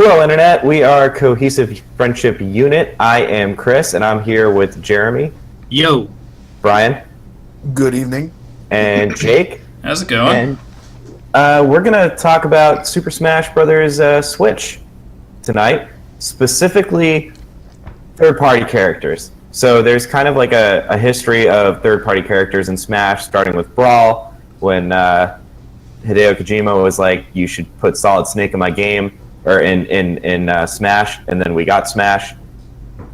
Hello, Internet. We are Cohesive Friendship Unit. I am Chris, and I'm here with Jeremy. Yo. Brian. Good evening. And Jake. How's it going? And we're going to talk about Super Smash Bros. Switch tonight, specifically third-party characters. So there's kind of like a history of third-party characters in Smash, starting with Brawl, when Hideo Kojima was like, you should put Solid Snake in my game, or in Smash, and then we got Smash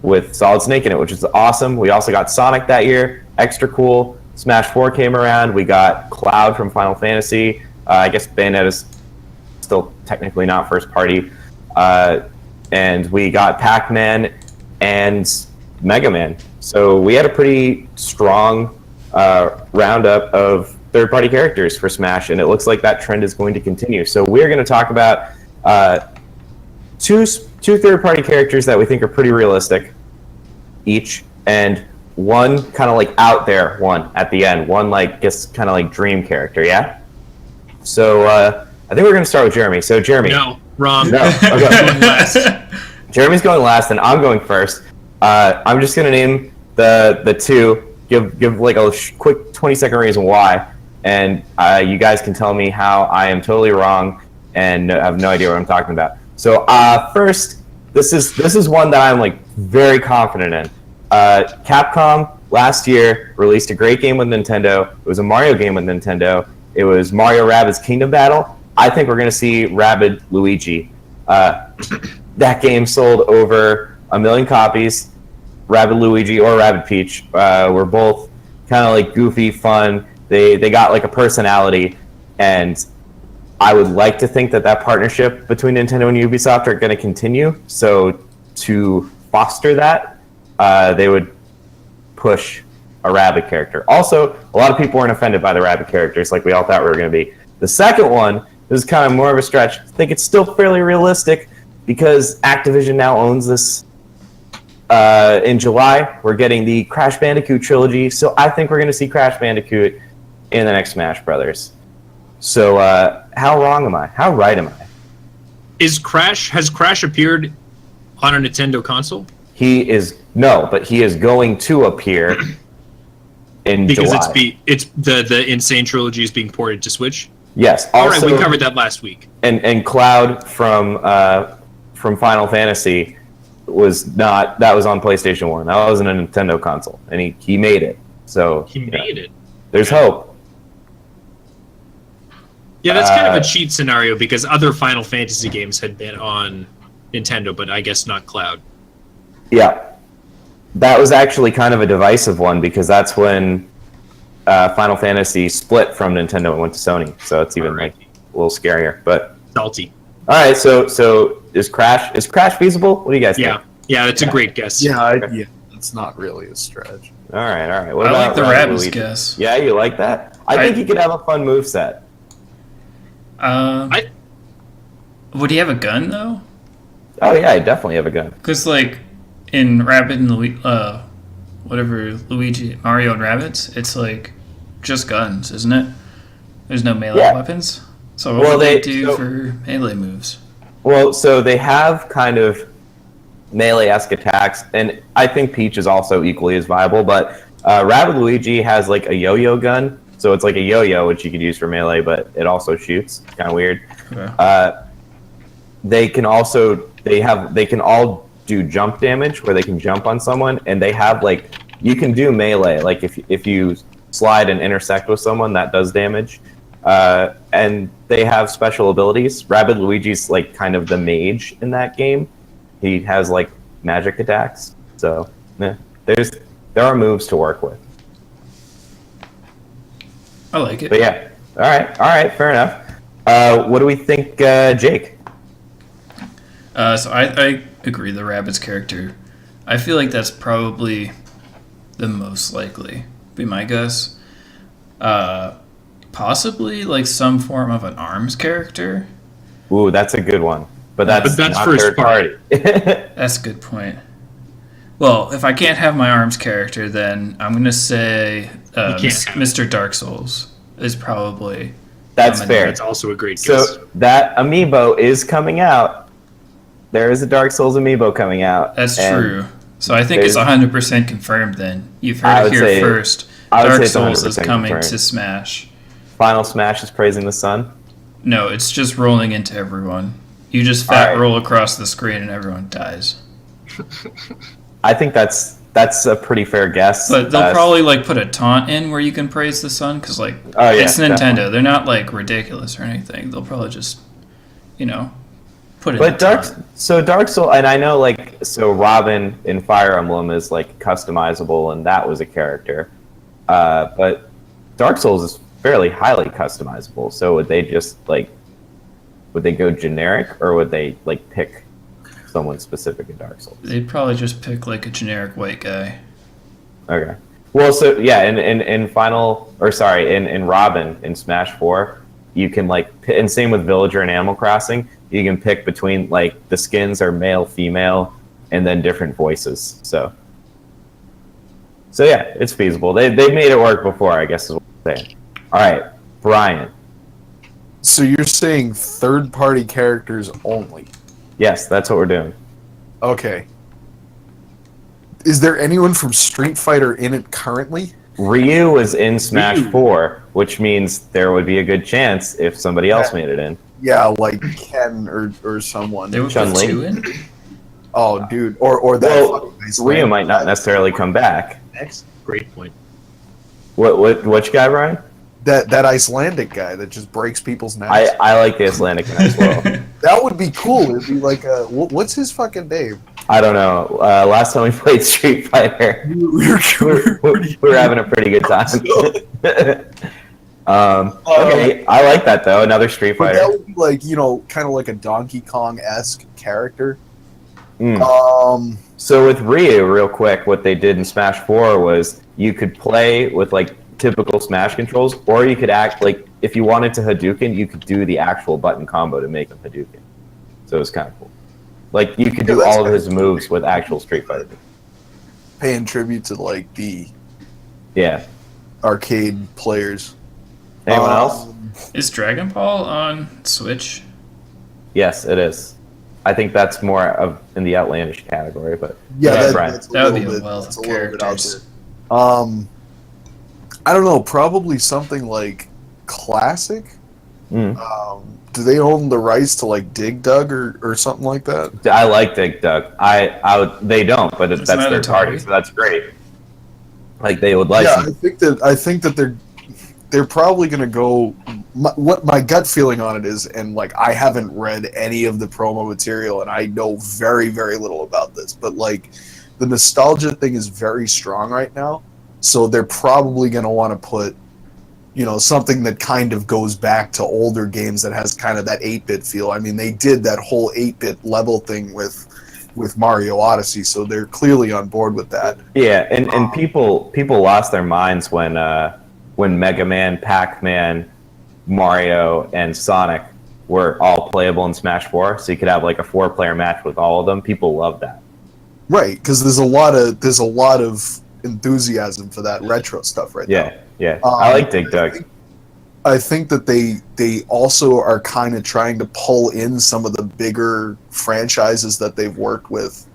with Solid Snake in it, which is awesome. We also got Sonic that year, extra cool. Smash 4 came around. We got Cloud from Final Fantasy. I guess Bayonetta's still technically not first party. And we got Pac-Man and Mega Man. So we had a pretty strong roundup of third-party characters for Smash, and it looks like that trend is going to continue. So we're going to talk about two third-party characters that we think are pretty realistic each, and one kind of like out there one at the end, one like just kind of like dream character. Yeah. So I think we're going to start with Jeremy. So Jeremy. No, wrong. No. Okay. Going last. Jeremy's going last, and I'm going first. I'm just going to name the two. Give like a quick 20-second reason why, and you guys can tell me how I am totally wrong and have no idea what I'm talking about. So first, this is one that I'm like very confident in. Capcom last year released a great game with Nintendo. It was a Mario game with Nintendo. It was Mario Rabbids Kingdom Battle. I think we're going to see Rabid Luigi. That game sold over 1 million copies. Rabid Luigi or Rabid Peach were both kind of like goofy, fun. They got like a personality, and I would like to think that partnership between Nintendo and Ubisoft are going to continue. So to foster that, they would push a Rabbit character. Also, a lot of people weren't offended by the Rabbit characters like we all thought we were going to be. The second one is kind of more of a stretch. I think it's still fairly realistic because Activision now owns this. In July, we're getting the Crash Bandicoot trilogy, so I think we're going to see Crash Bandicoot in the next Smash Brothers. So, how wrong am I? How right am I? Has Crash appeared on a Nintendo console? But he is going to appear in July. Because it's the Insane trilogy is being ported to Switch? Yes. All right, we covered that last week. And Cloud from Final Fantasy was on PlayStation 1. That wasn't a Nintendo console, and he made it. So he made it. There's hope. Yeah, that's kind of a cheat scenario because other Final Fantasy games had been on Nintendo, but I guess not Cloud. Yeah. That was actually kind of a divisive one because that's when Final Fantasy split from Nintendo and went to Sony. So it's even like a little scarier. But salty. All right, so is Crash feasible? What do you guys think? Yeah, that's a great guess. Yeah, it's not really a stretch. All right. I like the Rabbids guess. Yeah, you like that? I think he could have a fun moveset. Would he have a gun though? Oh yeah, I definitely have a gun. Because like in Rabbid and Luigi, Mario and Rabbids, it's like just guns, isn't it? There's no melee weapons. So what would they do for melee moves? Well, so they have kind of melee-esque attacks, and I think Peach is also equally as viable, but Rabbid Luigi has like a yo-yo gun, so it's like a yo-yo, which you could use for melee, but it also shoots. It's kind of weird. Okay. They can all do jump damage, where they can jump on someone, and they have like, you can do melee, like if you slide and intersect with someone, that does damage. And they have special abilities. Rabbid Luigi's like kind of the mage in that game. He has like magic attacks. So there are moves to work with. I like it. But yeah. All right, fair enough. What do we think, Jake? So I agree, the Rabbids character. I feel like that's probably the most likely, be my guess. Possibly like some form of an ARMS character. Ooh, that's a good one. But that's not first third party. That's a good point. Well, if I can't have my ARMS character, then I'm going to say Mr. Dark Souls is probably... That's fair. That's also a great guess. So that amiibo is coming out there is a Dark Souls amiibo coming out. That's and true. So I think it's 100% confirmed then. You've heard it here first. Dark Souls is coming to Smash. Final Smash is praising the sun? No, it's just rolling into everyone. You just fat roll across the screen and everyone dies. I think that's a pretty fair guess. But they'll probably like put a taunt in where you can praise the sun because like it's Nintendo. Definitely. They're not like ridiculous or anything. They'll probably just put it. But Dark Souls, and I know like Robin in Fire Emblem is like customizable, and that was a character. But Dark Souls is fairly highly customizable. So would they just would they go generic, or would they like pick someone specific in Dark Souls? They'd probably just pick like a generic white guy. Okay. Well, so yeah, in Robin in Smash 4, you can and same with Villager and Animal Crossing, you can pick between the skins are male, female, and then different voices. So yeah, it's feasible. They made it work before, I guess is what I'm saying. All right, Brian. So you're saying third-party characters only? Yes, that's what we're doing. Okay. Is there anyone from Street Fighter in it currently? Ryu is in Smash 4, which means there would be a good chance if somebody else made it in. Yeah, like Ken or someone. They would put two in? Oh, dude. Or that. Well, Ryu might not necessarily come back. Next. Great point. Which guy, Brian? That Icelandic guy that just breaks people's necks. I like the Icelandic guy as well. That would be cool. It'd be like what's his fucking name? I don't know. Last time we played Street Fighter, we were having a pretty good time. Okay, I like that though. Another Street Fighter. That would be kind of like a Donkey Kong-esque character. So with Ryu, real quick, what they did in Smash 4 was you could play with typical Smash controls, or you could act if you wanted to Hadouken, you could do the actual button combo to make him Hadouken. So it was kind of cool. You could do all of his moves with actual Street Fighter. Paying tribute to the arcade players. Anyone else? Is Dragon Ball on Switch? Yes, it is. I think that's more of in the outlandish category, but yeah, that would be a wealth of characters. I don't know. Probably something like Classic. Do they own the rights to Dig Dug or something like that? I like Dig Dug. They don't, but that's their party, so that's great. They would license. Yeah, I think that they're probably gonna go. What my gut feeling on it is, and I haven't read any of the promo material, and I know very, very little about this, but the nostalgia thing is very strong right now, so they're probably gonna want to put something that kind of goes back to older games that has kind of that 8-bit feel. I mean, they did that whole 8-bit level thing with Mario Odyssey, so they're clearly on board with that. Yeah, and people lost their minds when Mega Man, Pac-Man, Mario, and Sonic were all playable in Smash 4, so you could have a 4-player match with all of them. People love that. Right, because there's a lot of enthusiasm for that retro stuff right now. Yeah. I like Dig Dug. I think that they also are kind of trying to pull in some of the bigger franchises that they've worked with.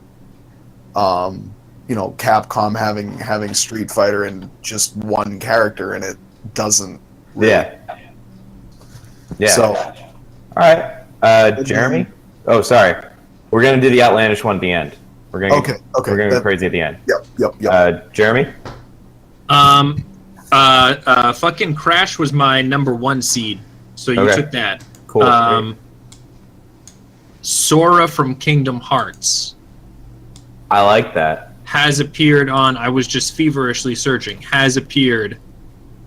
Capcom having Street Fighter and just one character in it doesn't. Really. Yeah. So, all right, Jeremy. Oh, sorry. We're gonna do the outlandish one at the end. We're gonna okay. We're gonna go crazy at the end. Yep. Jeremy. Fucking Crash was my number 1 seed, so you took that. Cool. Sora from Kingdom Hearts. I like that. Has appeared on. I was just feverishly searching. Has appeared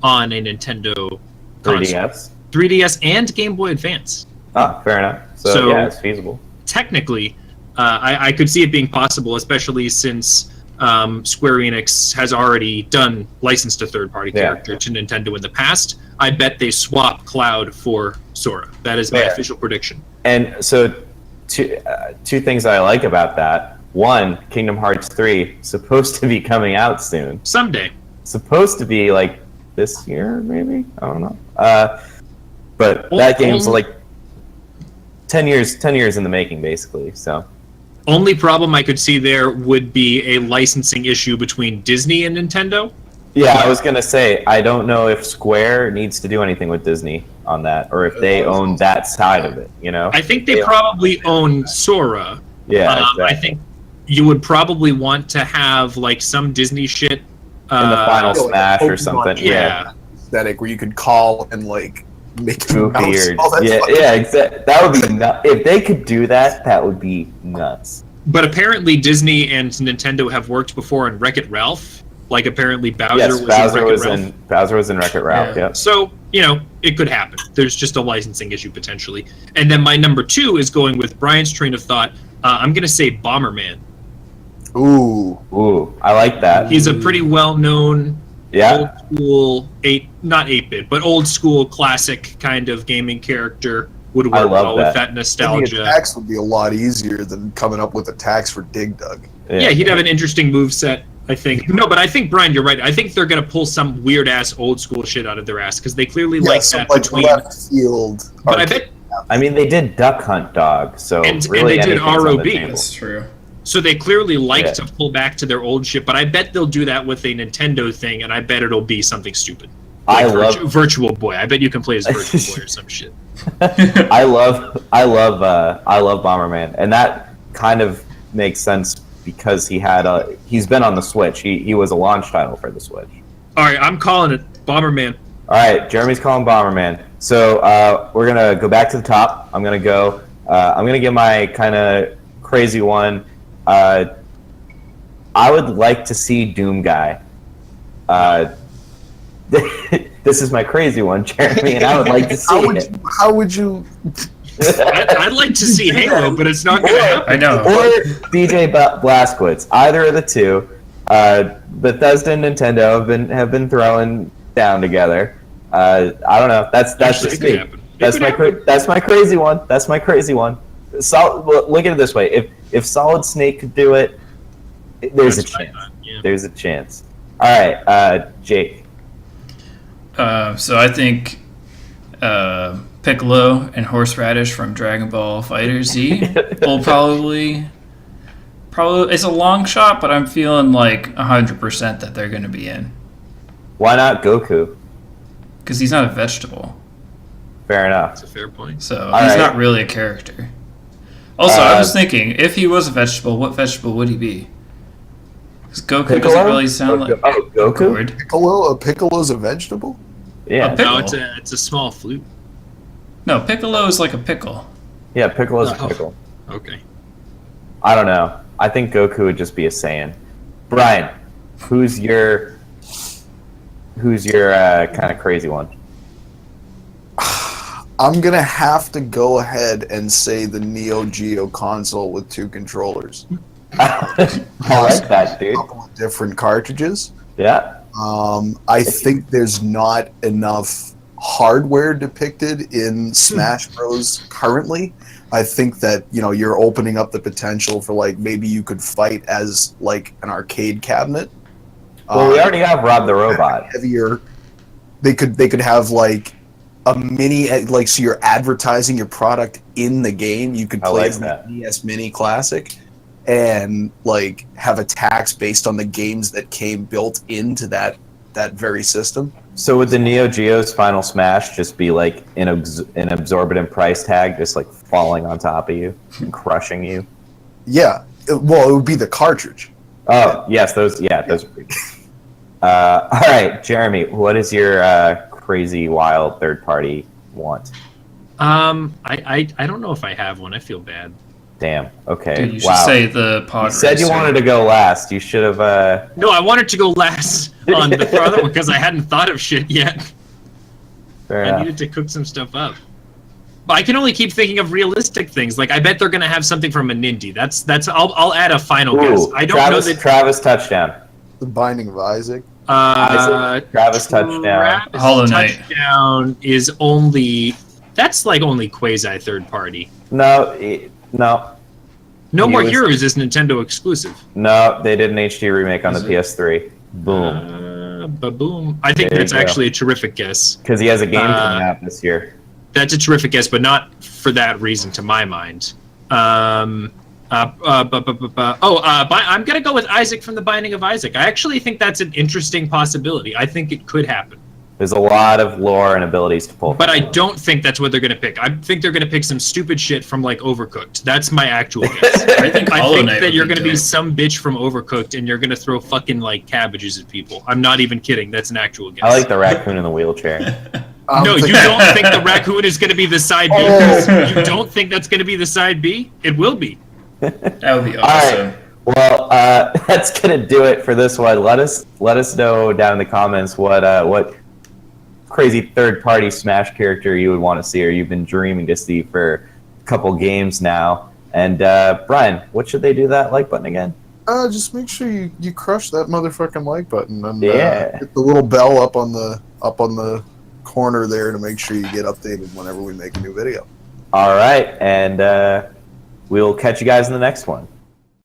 on a Nintendo 3DS, 3DS, and Game Boy Advance. Oh, fair enough. So yeah, it's feasible. Technically, I could see it being possible, especially since Square Enix has already done licensed a third-party character to Nintendo in the past. I bet they swap Cloud for Sora. That is my official prediction. And so, two things I like about that. One, Kingdom Hearts 3 supposed to be coming out soon. Someday. Supposed to be this year, maybe. I don't know. But that game's 10 years in the making, basically. So Only problem I could see there would be a licensing issue between Disney and Nintendo. Yeah, I was gonna say I don't know if Square needs to do anything with Disney on that, or if they own that side of it. You know, I think they probably own Sora. Yeah, exactly. I think you would probably want to have like some Disney shit in the final like Smash or Pokemon, something. Yeah, aesthetic where you could call and like make it goofy or yeah, exactly. That would be nuts. If they could do that, that would be nuts. But apparently Disney and Nintendo have worked before in Wreck-It Ralph. Like apparently Bowser Bowser was in Wreck-It Ralph. Yeah. So it could happen. There's just a licensing issue potentially. And then my number 2 is going with Brian's train of thought. I'm gonna say Bomberman. Ooh, I like that. He's a pretty well-known, old school not 8-bit, but old school classic kind of gaming character. Would work well with that nostalgia. Attacks would be a lot easier than coming up with attacks for Dig Dug. Yeah, he'd have an interesting moveset, I think. No, but I think, Brian, you're right. I think they're going to pull some weird-ass old school shit out of their ass, because they clearly like that between... left field. But I bet... I mean, they did Duck Hunt Dog, so really and they did ROB. That's true. So they clearly like to pull back to their old shit, but I bet they'll do that with a Nintendo thing, and I bet it'll be something stupid. Like I love Virtual Boy. I bet you can play as Virtual Boy or some shit. I love Bomberman, and that kind of makes sense because he's been on the Switch. He was a launch title for the Switch. All right, I'm calling it Bomberman. All right, Jeremy's calling Bomberman. So we're gonna go back to the top. I'm gonna give my kind of crazy one. I would like to see Doom Guy. This is my crazy one, Jeremy, and I would like to see it. How would you? I'd like to see Halo, but it's not going to happen. I know. Or DJ Blazkowicz. Either of the two. Bethesda and Nintendo have been throwing down together. I don't know. That's just me. That's my crazy one. That's my crazy one. Look at it this way: if Solid Snake could do it, there's a chance. Yeah. There's a chance. All right, Jake. So I think Piccolo and Horseradish from Dragon Ball Fighter Z will probably it's a long shot, but I'm feeling like 100% that they're going to be in. Why not Goku? Because he's not a vegetable. Fair enough. That's a fair point. So he's not really a character. Also, I was thinking, if he was a vegetable, what vegetable would he be? Because Goku Piccolo? Doesn't really sound like Goku. Piccolo's a vegetable? Yeah. No, it's a small flute. No, Piccolo is like a pickle. Yeah, Piccolo's a pickle. Okay. I don't know. I think Goku would just be a Saiyan. Brian, who's your kind of crazy one? I'm gonna have to go ahead and say the Neo Geo console with 2 controllers. I like that, dude. A couple of different cartridges. Yeah. I think there's not enough hardware depicted in Smash Bros. Currently. I think that you're opening up the potential for like maybe you could fight as like an arcade cabinet. Well, we already have Rob the Robot. Heavier. They could have like a mini, like, so you're advertising your product in the game. You could play as the NES Mini Classic and like have attacks based on the games that came built into that very system. So would the Neo Geo's Final Smash just be like an absorbent price tag, just like falling on top of you and crushing you? Yeah. Well, it would be the cartridge. Oh, yes, those are pretty good. All right, Jeremy, what is your crazy, wild third-party want? I don't know if I have one. I feel bad. Damn. Okay. Dude, you should say the pod. You said you wanted to go last. You should have. No, I wanted to go last on the other one because I hadn't thought of shit yet. I needed to cook some stuff up. But I can only keep thinking of realistic things. Like I bet they're gonna have something from a Nindy. That's. I'll add a final guess. I don't know that Travis touchdown. The Binding of Isaac. Travis touchdown. Hollow Knight. Touchdown is only. That's like only quasi third party. No. No More Heroes is Nintendo exclusive. No, they did an HD remake on the PS3. Boom. Ba-boom. I think that's actually a terrific guess. Because he has a game coming out this year. That's a terrific guess, but not for that reason, to my mind. I'm gonna go with Isaac from The Binding of Isaac. I actually think that's an interesting possibility. I think it could happen. There's a lot of lore and abilities to pull. But I don't think that's what they're gonna pick. I think they're gonna pick some stupid shit from like Overcooked. That's my actual guess. I think that you're gonna be some bitch from Overcooked and you're gonna throw fucking like cabbages at people. I'm not even kidding. That's an actual guess. I like the raccoon in the wheelchair. No, you don't think the raccoon is going to be the side B? You don't think that's going to be the side B? It will be. That would be awesome. All right. Well, that's gonna do it for this one. Let us know down in the comments what crazy third-party Smash character you would want to see, or you've been dreaming to see for a couple games now. And Brian, what should they do that like button again? Just make sure you crush that motherfucking like button and Yeah. hit the little bell up on the corner there to make sure you get updated whenever we make a new video. All right, and we'll catch you guys in the next one.